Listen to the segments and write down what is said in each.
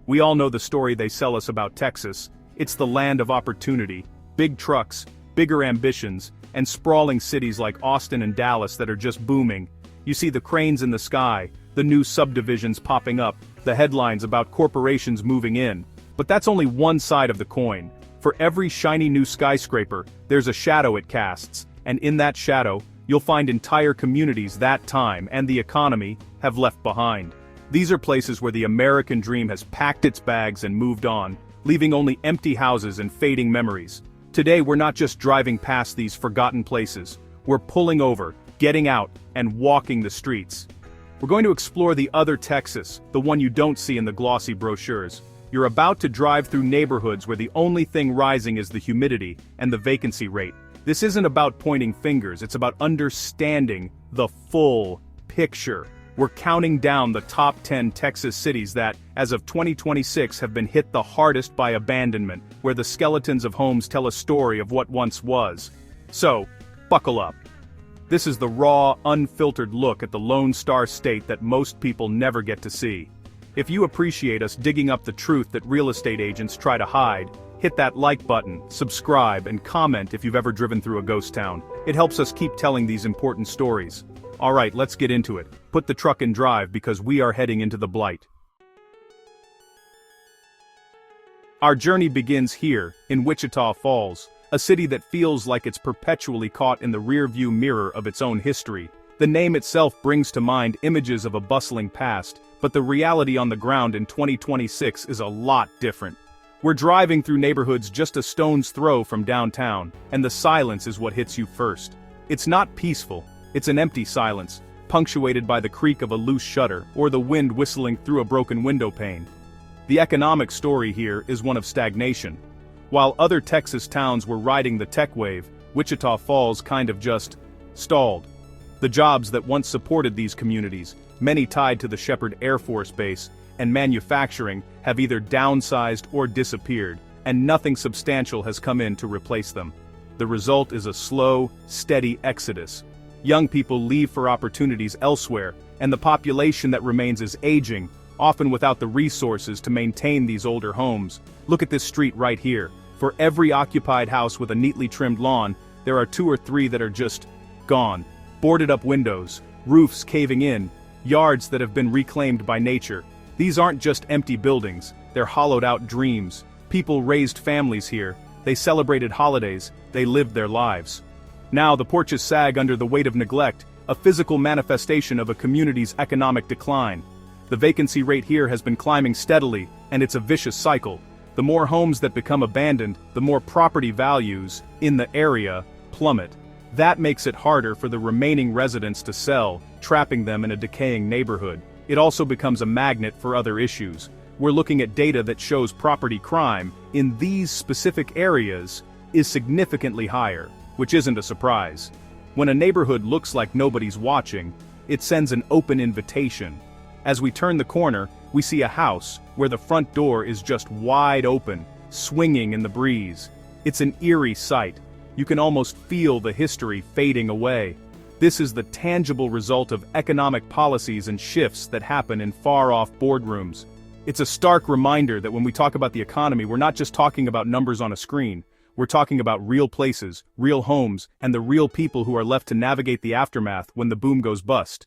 We all know the story they sell us about Texas. It's the land of opportunity, big trucks, bigger ambitions, and sprawling cities like Austin and Dallas that are just booming. You see the cranes in the sky, the new subdivisions popping up, the headlines about corporations moving in. But that's only one side of the coin. For every shiny new skyscraper, there's a shadow it casts, and in that shadow, you'll find entire communities that time and the economy have left behind. These are places where the American dream has packed its bags and moved on, leaving only empty houses and fading memories. Today we're not just driving past these forgotten places, we're pulling over, getting out, and walking the streets. We're going to explore the other Texas, the one you don't see in the glossy brochures. You're about to drive through neighborhoods where the only thing rising is the humidity and the vacancy rate. This isn't about pointing fingers, it's about understanding the full picture. We're counting down the top 10 Texas cities that, as of 2026, have been hit the hardest by abandonment, where the skeletons of homes tell a story of what once was. So, buckle up. This is the raw, unfiltered look at the Lone Star State that most people never get to see. If you appreciate us digging up the truth that real estate agents try to hide, hit that like button, subscribe, and comment if you've ever driven through a ghost town. It helps us keep telling these important stories. Alright, let's get into it. Put the truck in drive because we are heading into the blight. Our journey begins here, in Wichita Falls, a city that feels like it's perpetually caught in the rear-view mirror of its own history. The name itself brings to mind images of a bustling past, but the reality on the ground in 2026 is a lot different. We're driving through neighborhoods just a stone's throw from downtown, and the silence is what hits you first. It's not peaceful, it's an empty silence, punctuated by the creak of a loose shutter or the wind whistling through a broken window pane. The economic story here is one of stagnation. While other Texas towns were riding the tech wave, Wichita Falls kind of just stalled. The jobs that once supported these communities, many tied to the Shepherd Air Force Base, and manufacturing, have either downsized or disappeared, and nothing substantial has come in to replace them. The result is a slow, steady exodus. Young people leave for opportunities elsewhere, and the population that remains is aging, often without the resources to maintain these older homes. Look at this street right here. For every occupied house with a neatly trimmed lawn, there are 2 or 3 that are just gone. Boarded up windows, roofs caving in, yards that have been reclaimed by nature. These aren't just empty buildings, they're hollowed out dreams. People raised families here, they celebrated holidays, they lived their lives. Now the porches sag under the weight of neglect, a physical manifestation of a community's economic decline. The vacancy rate here has been climbing steadily, and it's a vicious cycle. The more homes that become abandoned, the more property values in the area plummet. That makes it harder for the remaining residents to sell, trapping them in a decaying neighborhood. It also becomes a magnet for other issues. We're looking at data that shows property crime in these specific areas is significantly higher, which isn't a surprise. When a neighborhood looks like nobody's watching, it sends an open invitation. As we turn the corner, we see a house where the front door is just wide open, swinging in the breeze. It's an eerie sight. You can almost feel the history fading away. This is the tangible result of economic policies and shifts that happen in far-off boardrooms. It's a stark reminder that when we talk about the economy, we're not just talking about numbers on a screen. We're talking about real places, real homes, and the real people who are left to navigate the aftermath when the boom goes bust.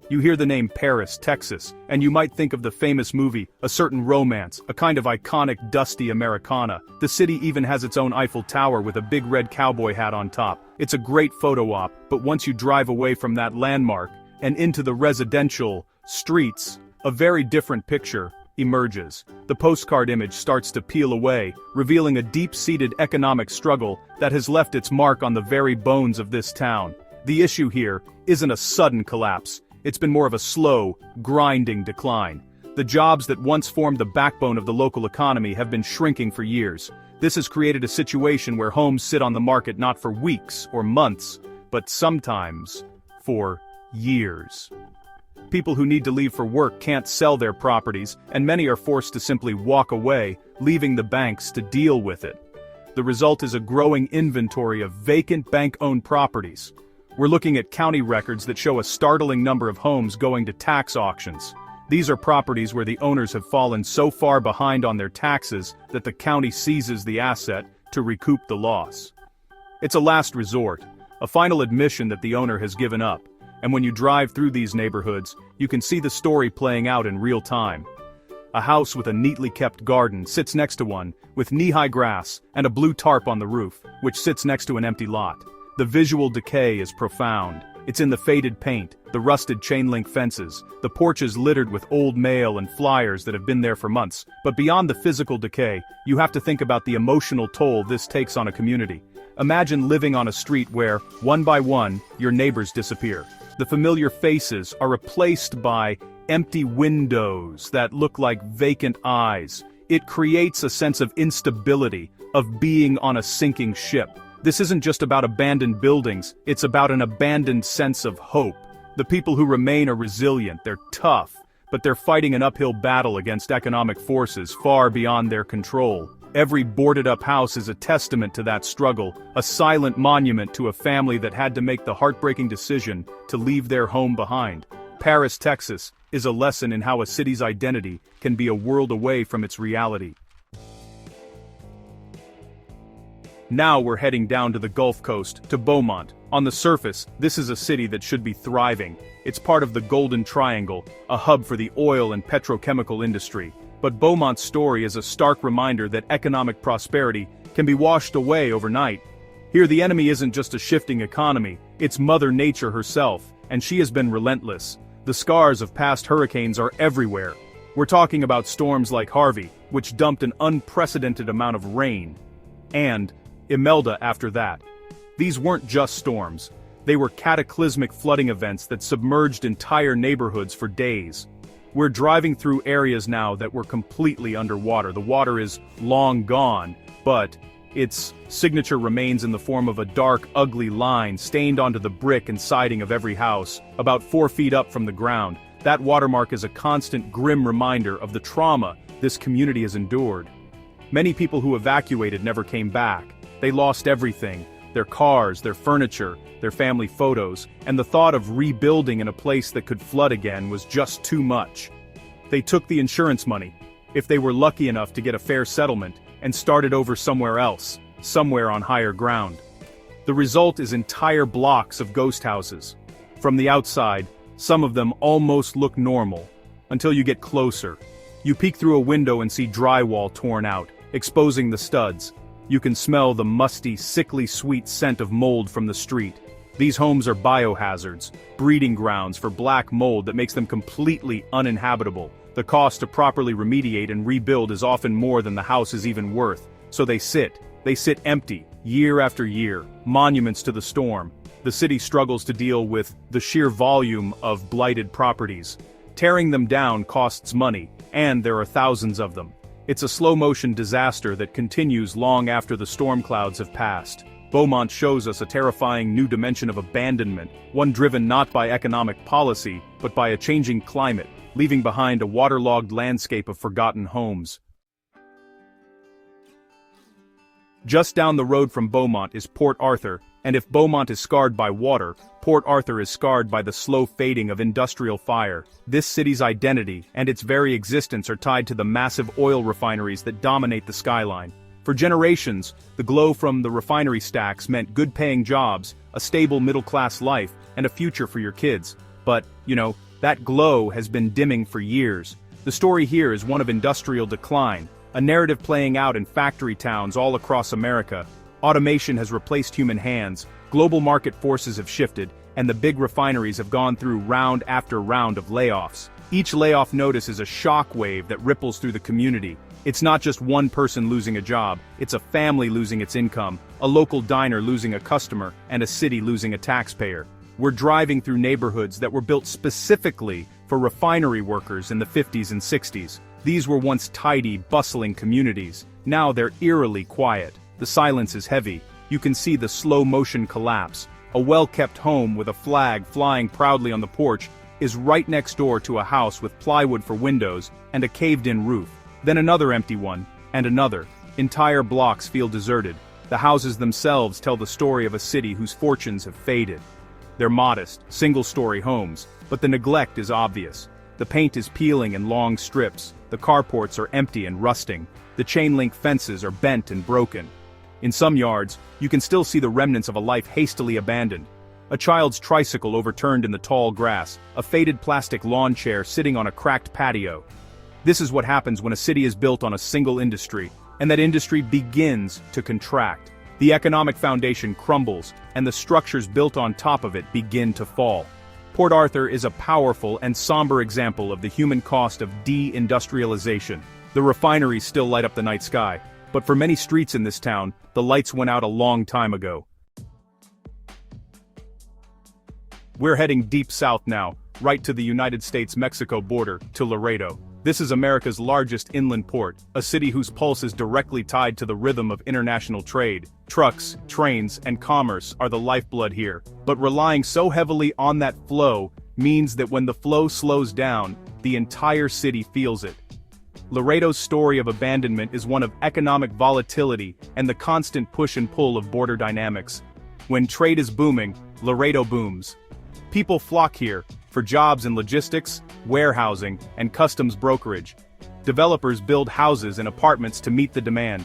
You hear the name Paris, Texas, and you might think of the famous movie, A Certain Romance, a kind of iconic dusty Americana. The city even has its own Eiffel Tower with a big red cowboy hat on top. It's a great photo op, but once you drive away from that landmark and into the residential streets, a very different picture emerges. The postcard image starts to peel away, revealing a deep-seated economic struggle that has left its mark on the very bones of this town. The issue here isn't a sudden collapse. It's been more of a slow, grinding decline. The jobs that once formed the backbone of the local economy have been shrinking for years. This has created a situation where homes sit on the market not for weeks or months, but sometimes for years. People who need to leave for work can't sell their properties, and many are forced to simply walk away, leaving the banks to deal with it. The result is a growing inventory of vacant bank-owned properties. We're looking at county records that show a startling number of homes going to tax auctions. These are properties where the owners have fallen so far behind on their taxes that the county seizes the asset to recoup the loss. It's a last resort, a final admission that the owner has given up, and when you drive through these neighborhoods, you can see the story playing out in real time. A house with a neatly kept garden sits next to one, with knee-high grass and a blue tarp on the roof, which sits next to an empty lot. The visual decay is profound. It's in the faded paint, the rusted chain-link fences, the porches littered with old mail and flyers that have been there for months. But beyond the physical decay, you have to think about the emotional toll this takes on a community. Imagine living on a street where, one by one, your neighbors disappear. The familiar faces are replaced by empty windows that look like vacant eyes. It creates a sense of instability, of being on a sinking ship. This isn't just about abandoned buildings, it's about an abandoned sense of hope. The people who remain are resilient, they're tough, but they're fighting an uphill battle against economic forces far beyond their control. Every boarded-up house is a testament to that struggle, a silent monument to a family that had to make the heartbreaking decision to leave their home behind. Paris, Texas, is a lesson in how a city's identity can be a world away from its reality. Now we're heading down to the Gulf Coast, to Beaumont. On the surface, this is a city that should be thriving. It's part of the Golden Triangle, a hub for the oil and petrochemical industry. But Beaumont's story is a stark reminder that economic prosperity can be washed away overnight. Here the enemy isn't just a shifting economy, it's Mother Nature herself, and she has been relentless. The scars of past hurricanes are everywhere. We're talking about storms like Harvey, which dumped an unprecedented amount of rain, and Imelda after that. These weren't just storms. They were cataclysmic flooding events that submerged entire neighborhoods for days. We're driving through areas now that were completely underwater. The water is long gone, but its signature remains in the form of a dark, ugly line stained onto the brick and siding of every house, about 4 feet up from the ground. That watermark is a constant, grim reminder of the trauma this community has endured. Many people who evacuated never came back. They lost everything, their cars, their furniture, their family photos, and the thought of rebuilding in a place that could flood again was just too much. They took the insurance money, if they were lucky enough to get a fair settlement, and started over somewhere else, somewhere on higher ground. The result is entire blocks of ghost houses. From the outside, some of them almost look normal, until you get closer. You peek through a window and see drywall torn out, exposing the studs. You can smell the musty, sickly sweet scent of mold from the street. These homes are biohazards, breeding grounds for black mold that makes them completely uninhabitable. The cost to properly remediate and rebuild is often more than the house is even worth, so they sit empty, year after year, monuments to the storm. The city struggles to deal with the sheer volume of blighted properties. Tearing them down costs money, and there are thousands of them. It's a slow-motion disaster that continues long after the storm clouds have passed. Beaumont shows us a terrifying new dimension of abandonment, one driven not by economic policy, but by a changing climate, leaving behind a waterlogged landscape of forgotten homes. Just down the road from Beaumont is Port Arthur, and if Beaumont is scarred by water, Port Arthur is scarred by the slow fading of industrial fire. This city's identity and its very existence are tied to the massive oil refineries that dominate the skyline. For generations, the glow from the refinery stacks meant good-paying jobs, a stable middle-class life, and a future for your kids. But, that glow has been dimming for years. The story here is one of industrial decline, a narrative playing out in factory towns all across America. Automation has replaced human hands, global market forces have shifted, and the big refineries have gone through round after round of layoffs. Each layoff notice is a shockwave that ripples through the community. It's not just one person losing a job, it's a family losing its income, a local diner losing a customer, and a city losing a taxpayer. We're driving through neighborhoods that were built specifically for refinery workers in the 50s and 60s. These were once tidy, bustling communities. Now they're eerily quiet. The silence is heavy. You can see the slow-motion collapse. A well-kept home with a flag flying proudly on the porch is right next door to a house with plywood for windows and a caved-in roof. Then another empty one, and another. Entire blocks feel deserted. The houses themselves tell the story of a city whose fortunes have faded. They're modest, single-story homes, but the neglect is obvious. The paint is peeling in long strips, the carports are empty and rusting, the chain-link fences are bent and broken. In some yards, you can still see the remnants of a life hastily abandoned. A child's tricycle overturned in the tall grass, a faded plastic lawn chair sitting on a cracked patio. This is what happens when a city is built on a single industry, and that industry begins to contract. The economic foundation crumbles, and the structures built on top of it begin to fall. Port Arthur is a powerful and somber example of the human cost of de-industrialization. The refineries still light up the night sky, but for many streets in this town, the lights went out a long time ago. We're heading deep south now, right to the United States-Mexico border, to Laredo. This is America's largest inland port, a city whose pulse is directly tied to the rhythm of international trade. Trucks, trains, and commerce are the lifeblood here, but relying so heavily on that flow means that when the flow slows down, the entire city feels it. Laredo's story of abandonment is one of economic volatility and the constant push and pull of border dynamics. When trade is booming, Laredo booms. People flock here for jobs in logistics, warehousing, and customs brokerage. Developers build houses and apartments to meet the demand.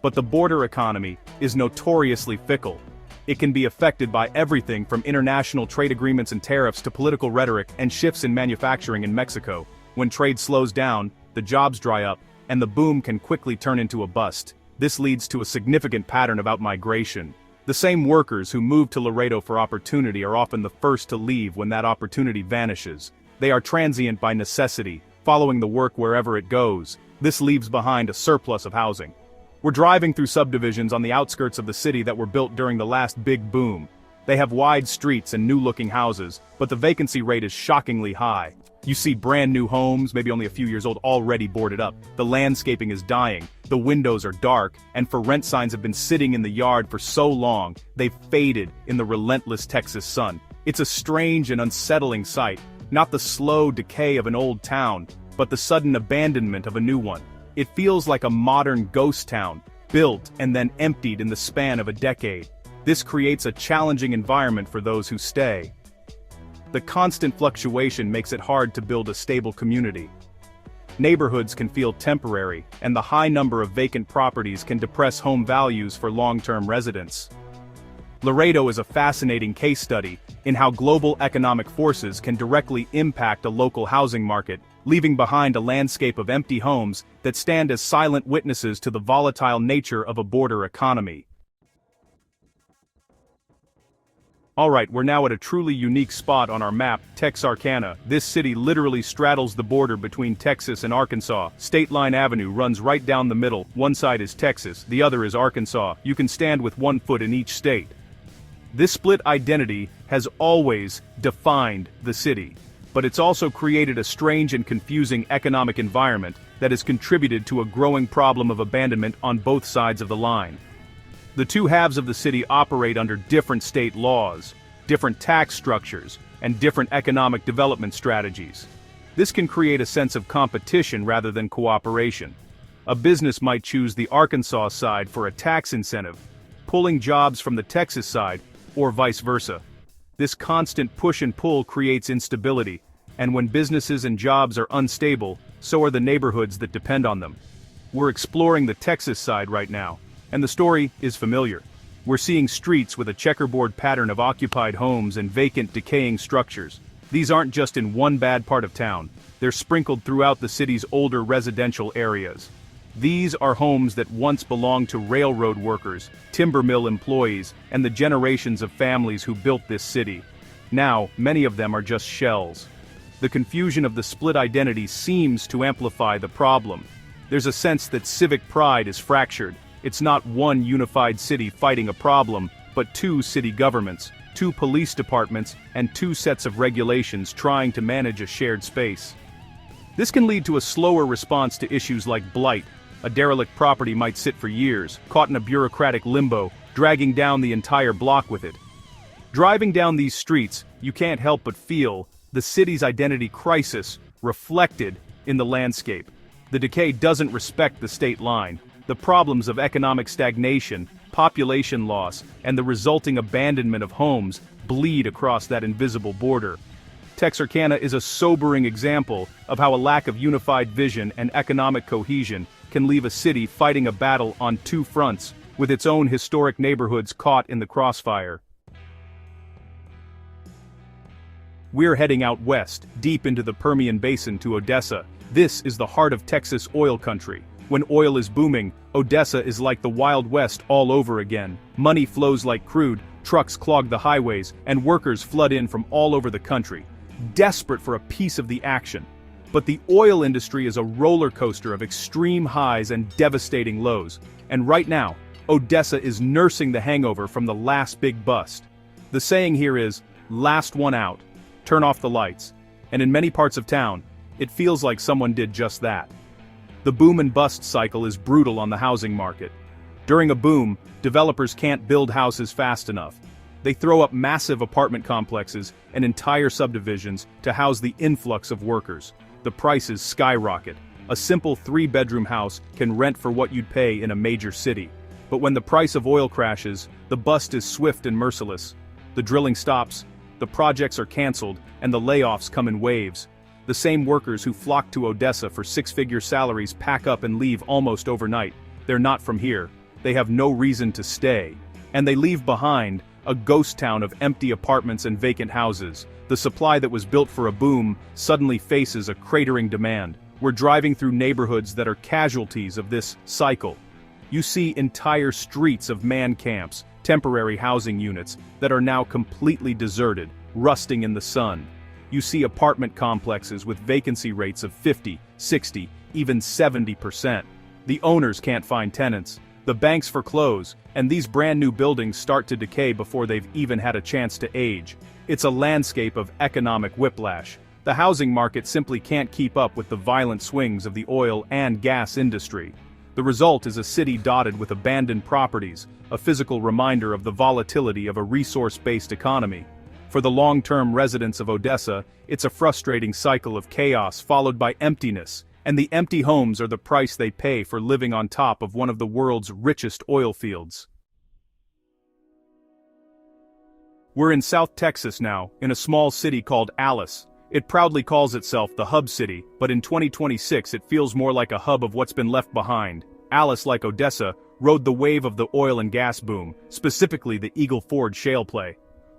But the border economy is notoriously fickle. It can be affected by everything from international trade agreements and tariffs to political rhetoric and shifts in manufacturing in Mexico. When trade slows down, the jobs dry up, and the boom can quickly turn into a bust. This leads to a significant pattern of outmigration. The same workers who move to Laredo for opportunity are often the first to leave when that opportunity vanishes. They are transient by necessity, following the work wherever it goes. This leaves behind a surplus of housing. We're driving through subdivisions on the outskirts of the city that were built during the last big boom. They have wide streets and new-looking houses, but the vacancy rate is shockingly high. You see brand new homes, maybe only a few years old, already boarded up. The landscaping is dying, the windows are dark, and for rent signs have been sitting in the yard for so long, they've faded in the relentless Texas sun. It's a strange and unsettling sight, not the slow decay of an old town, but the sudden abandonment of a new one. It feels like a modern ghost town, built and then emptied in the span of a decade. This creates a challenging environment for those who stay. The constant fluctuation makes it hard to build a stable community. Neighborhoods can feel temporary, and the high number of vacant properties can depress home values for long-term residents. Laredo is a fascinating case study in how global economic forces can directly impact a local housing market, leaving behind a landscape of empty homes that stand as silent witnesses to the volatile nature of a border economy. Alright, we're now at a truly unique spot on our map, Texarkana. This city literally straddles the border between Texas and Arkansas. State Line Avenue runs right down the middle. One side is Texas, the other is Arkansas. You can stand with one foot in each state. This split identity has always defined the city, but it's also created a strange and confusing economic environment that has contributed to a growing problem of abandonment on both sides of the line. The two halves of the city operate under different state laws, different tax structures, and different economic development strategies. This can create a sense of competition rather than cooperation. A business might choose the Arkansas side for a tax incentive, pulling jobs from the Texas side, or vice versa. This constant push and pull creates instability, and when businesses and jobs are unstable, so are the neighborhoods that depend on them. We're exploring the Texas side right now. And the story is familiar. We're seeing streets with a checkerboard pattern of occupied homes and vacant, decaying structures. These aren't just in one bad part of town, they're sprinkled throughout the city's older residential areas. These are homes that once belonged to railroad workers, timber mill employees, and the generations of families who built this city. Now, many of them are just shells. The confusion of the split identity seems to amplify the problem. There's a sense that civic pride is fractured. It's not one unified city fighting a problem, but two city governments, two police departments, and two sets of regulations trying to manage a shared space. This can lead to a slower response to issues like blight. A derelict property might sit for years, caught in a bureaucratic limbo, dragging down the entire block with it. Driving down these streets, you can't help but feel the city's identity crisis reflected in the landscape. The decay doesn't respect the state line. The problems of economic stagnation, population loss, and the resulting abandonment of homes bleed across that invisible border. Texarkana is a sobering example of how a lack of unified vision and economic cohesion can leave a city fighting a battle on two fronts, with its own historic neighborhoods caught in the crossfire. We're heading out west, deep into the Permian Basin to Odessa. This is the heart of Texas oil country. When oil is booming, Odessa is like the Wild West all over again. Money flows like crude, trucks clog the highways, and workers flood in from all over the country, desperate for a piece of the action. But the oil industry is a roller coaster of extreme highs and devastating lows. And right now, Odessa is nursing the hangover from the last big bust. The saying here is, last one out. Turn off the lights. And in many parts of town, it feels like someone did just that. The boom and bust cycle is brutal on the housing market. During a boom, developers can't build houses fast enough. They throw up massive apartment complexes and entire subdivisions to house the influx of workers. The prices skyrocket. A simple 3-bedroom house can rent for what you'd pay in a major city. But when the price of oil crashes, the bust is swift and merciless. The drilling stops, the projects are canceled, and the layoffs come in waves. The same workers who flock to Odessa for 6-figure salaries pack up and leave almost overnight. They're not from here. They have no reason to stay. And they leave behind a ghost town of empty apartments and vacant houses. The supply that was built for a boom suddenly faces a cratering demand. We're driving through neighborhoods that are casualties of this cycle. You see entire streets of man camps, temporary housing units, that are now completely deserted, rusting in the sun. You see apartment complexes with vacancy rates of 50, 60, even 70%. The owners can't find tenants, the banks foreclose, and these brand new buildings start to decay before they've even had a chance to age. It's a landscape of economic whiplash. The housing market simply can't keep up with the violent swings of the oil and gas industry. The result is a city dotted with abandoned properties, a physical reminder of the volatility of a resource-based economy. For the long-term residents of Odessa, it's a frustrating cycle of chaos followed by emptiness, and the empty homes are the price they pay for living on top of one of the world's richest oil fields. We're in South Texas now, in a small city called Alice. It proudly calls itself the Hub City, but in 2026 it feels more like a hub of what's been left behind. Alice, like Odessa, rode the wave of the oil and gas boom, specifically the Eagle Ford shale play.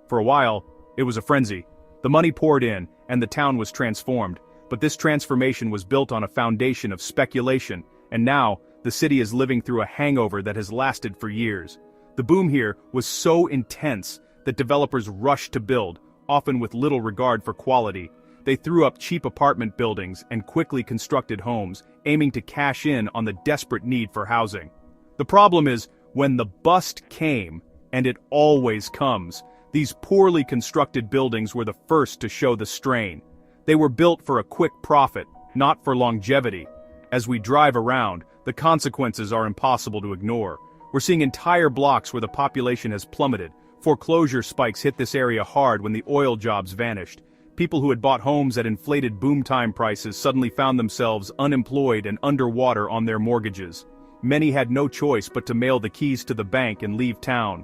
For a while, it was a frenzy. The money poured in, and the town was transformed, but this transformation was built on a foundation of speculation, and now, the city is living through a hangover that has lasted for years. The boom here was so intense that developers rushed to build, often with little regard for quality. They threw up cheap apartment buildings and quickly constructed homes, aiming to cash in on the desperate need for housing. The problem is, when the bust came, and it always comes, these poorly constructed buildings were the first to show the strain. They were built for a quick profit, not for longevity. As we drive around, the consequences are impossible to ignore. We're seeing entire blocks where the population has plummeted. Foreclosure spikes hit this area hard when the oil jobs vanished. People who had bought homes at inflated boom time prices suddenly found themselves unemployed and underwater on their mortgages. Many had no choice but to mail the keys to the bank and leave town.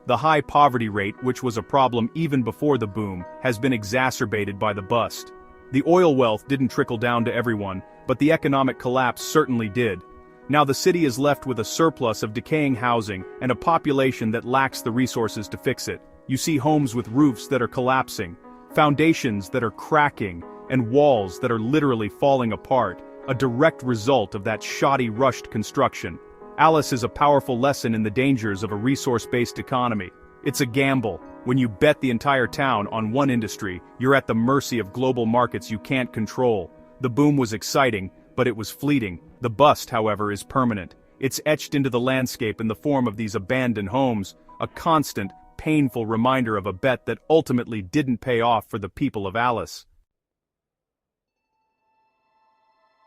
The high poverty rate, which was a problem even before the boom, has been exacerbated by the bust. The oil wealth didn't trickle down to everyone, but the economic collapse certainly did. Now the city is left with a surplus of decaying housing and a population that lacks the resources to fix it. You see homes with roofs that are collapsing, foundations that are cracking, and walls that are literally falling apart, a direct result of that shoddy rushed construction. Alice is a powerful lesson in the dangers of a resource-based economy. It's a gamble. When you bet the entire town on one industry, you're at the mercy of global markets you can't control. The boom was exciting, but it was fleeting. The bust, however, is permanent. It's etched into the landscape in the form of these abandoned homes, a constant, painful reminder of a bet that ultimately didn't pay off for the people of Alice.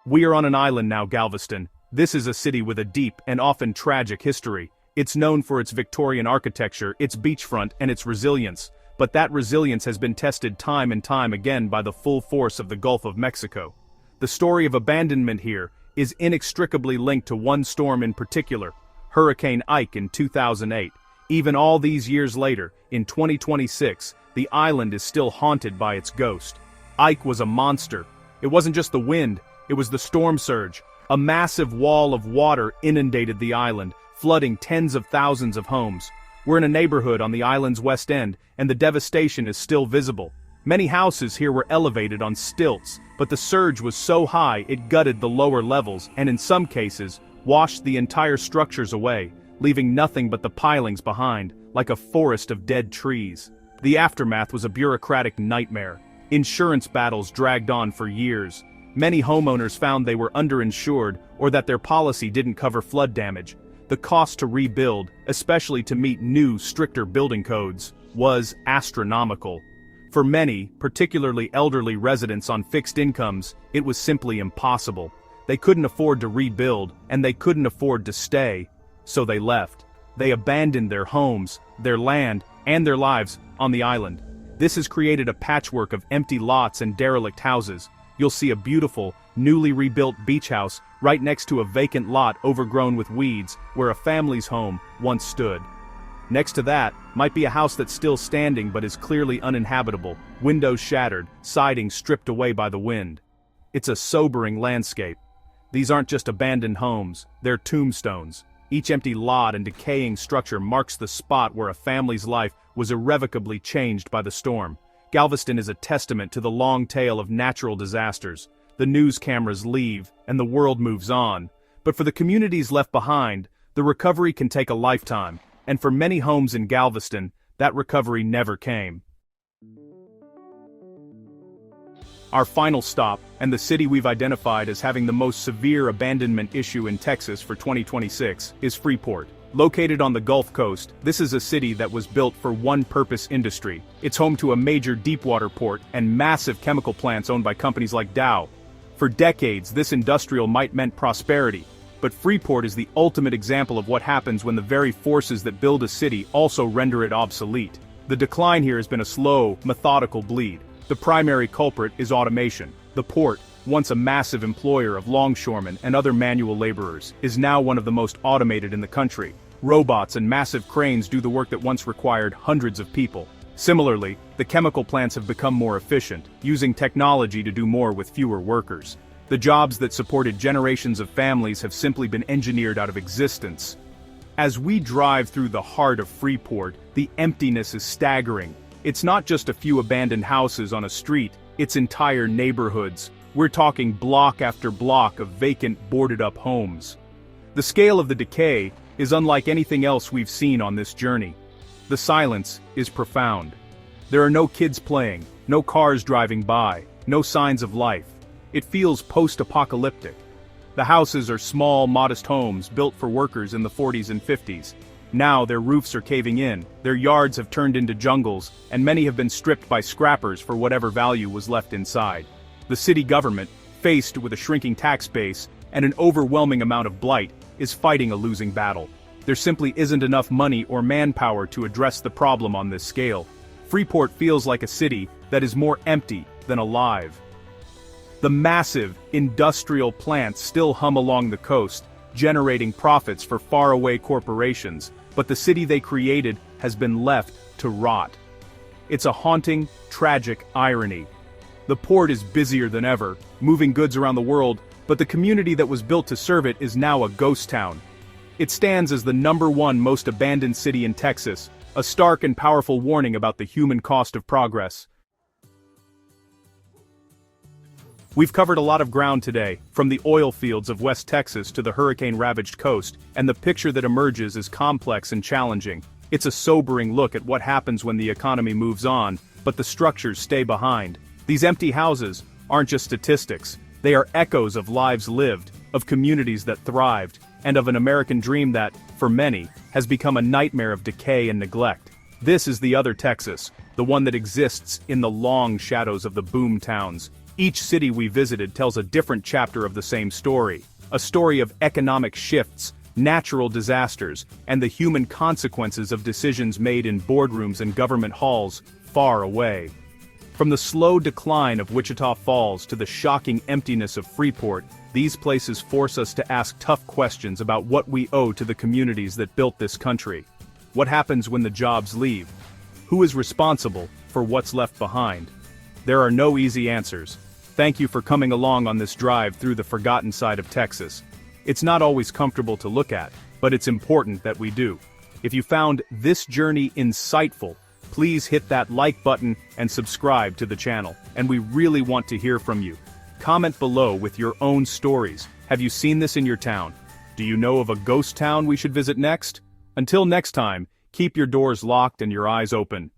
We are on an island now, Galveston. This is a city with a deep and often tragic history. It's known for its Victorian architecture, its beachfront, and its resilience, but that resilience has been tested time and time again by the full force of the Gulf of Mexico. The story of abandonment here is inextricably linked to one storm in particular, Hurricane Ike in 2008. Even all these years later, in 2026, the island is still haunted by its ghost. Ike was a monster. It wasn't just the wind, it was the storm surge. A massive wall of water inundated the island, flooding tens of thousands of homes. We're in a neighborhood on the island's west end, and the devastation is still visible. Many houses here were elevated on stilts, but the surge was so high it gutted the lower levels and in some cases, washed the entire structures away, leaving nothing but the pilings behind, like a forest of dead trees. The aftermath was a bureaucratic nightmare. Insurance battles dragged on for years. Many homeowners found they were underinsured or that their policy didn't cover flood damage. The cost to rebuild, especially to meet new, stricter building codes, was astronomical. For many, particularly elderly residents on fixed incomes, it was simply impossible. They couldn't afford to rebuild, and they couldn't afford to stay, so they left. They abandoned their homes, their land, and their lives on the island. This has created a patchwork of empty lots and derelict houses. You'll see a beautiful, newly rebuilt beach house right next to a vacant lot overgrown with weeds where a family's home once stood. Next to that might be a house that's still standing but is clearly uninhabitable, windows shattered, siding stripped away by the wind. It's a sobering landscape. These aren't just abandoned homes, they're tombstones. Each empty lot and decaying structure marks the spot where a family's life was irrevocably changed by the storm. Galveston is a testament to the long tale of natural disasters. The news cameras leave, and the world moves on. But for the communities left behind, the recovery can take a lifetime, and for many homes in Galveston, that recovery never came. Our final stop, and the city we've identified as having the most severe abandonment issue in Texas for 2026, is Freeport. Located on the Gulf Coast, this is a city that was built for one-purpose industry. It's home to a major deepwater port and massive chemical plants owned by companies like Dow. For decades, this industrial might meant prosperity, but Freeport is the ultimate example of what happens when the very forces that build a city also render it obsolete. The decline here has been a slow, methodical bleed. The primary culprit is automation. The port, once a massive employer of longshoremen and other manual laborers, is now one of the most automated in the country. Robots and massive cranes do the work that once required hundreds of people. Similarly, the chemical plants have become more efficient, using technology to do more with fewer workers. The jobs that supported generations of families have simply been engineered out of existence. As we drive through the heart of Freeport, the emptiness is staggering. It's not just a few abandoned houses on a street, it's entire neighborhoods. We're talking block after block of vacant, boarded-up homes. The scale of the decay is unlike anything else we've seen on this journey. The silence is profound. There are no kids playing, no cars driving by, no signs of life. It feels post-apocalyptic. The houses are small, modest homes built for workers in the 40s and 50s. Now their roofs are caving in, their yards have turned into jungles, and many have been stripped by scrappers for whatever value was left inside. The city government, faced with a shrinking tax base and an overwhelming amount of blight, is fighting a losing battle. There simply isn't enough money or manpower to address the problem on this scale. Freeport feels like a city that is more empty than alive. The massive, industrial plants still hum along the coast, generating profits for faraway corporations, but the city they created has been left to rot. It's a haunting, tragic irony. The port is busier than ever, moving goods around the world, but the community that was built to serve it is now a ghost town. It stands as the #1 most abandoned city in Texas, a stark and powerful warning about the human cost of progress. We've covered a lot of ground today, from the oil fields of West Texas to the hurricane-ravaged coast, and the picture that emerges is complex and challenging. It's a sobering look at what happens when the economy moves on, but the structures stay behind. These empty houses aren't just statistics, they are echoes of lives lived, of communities that thrived, and of an American dream that, for many, has become a nightmare of decay and neglect. This is the other Texas, the one that exists in the long shadows of the boom towns. Each city we visited tells a different chapter of the same story, a story of economic shifts, natural disasters, and the human consequences of decisions made in boardrooms and government halls far away. From the slow decline of Wichita Falls to the shocking emptiness of Freeport, these places force us to ask tough questions about what we owe to the communities that built this country. What happens when the jobs leave? Who is responsible for what's left behind? There are no easy answers. Thank you for coming along on this drive through the forgotten side of Texas. It's not always comfortable to look at, but it's important that we do. If you found this journey insightful, please hit that like button and subscribe to the channel, and we really want to hear from you. Comment below with your own stories. Have you seen this in your town? Do you know of a ghost town we should visit next? Until next time, keep your doors locked and your eyes open.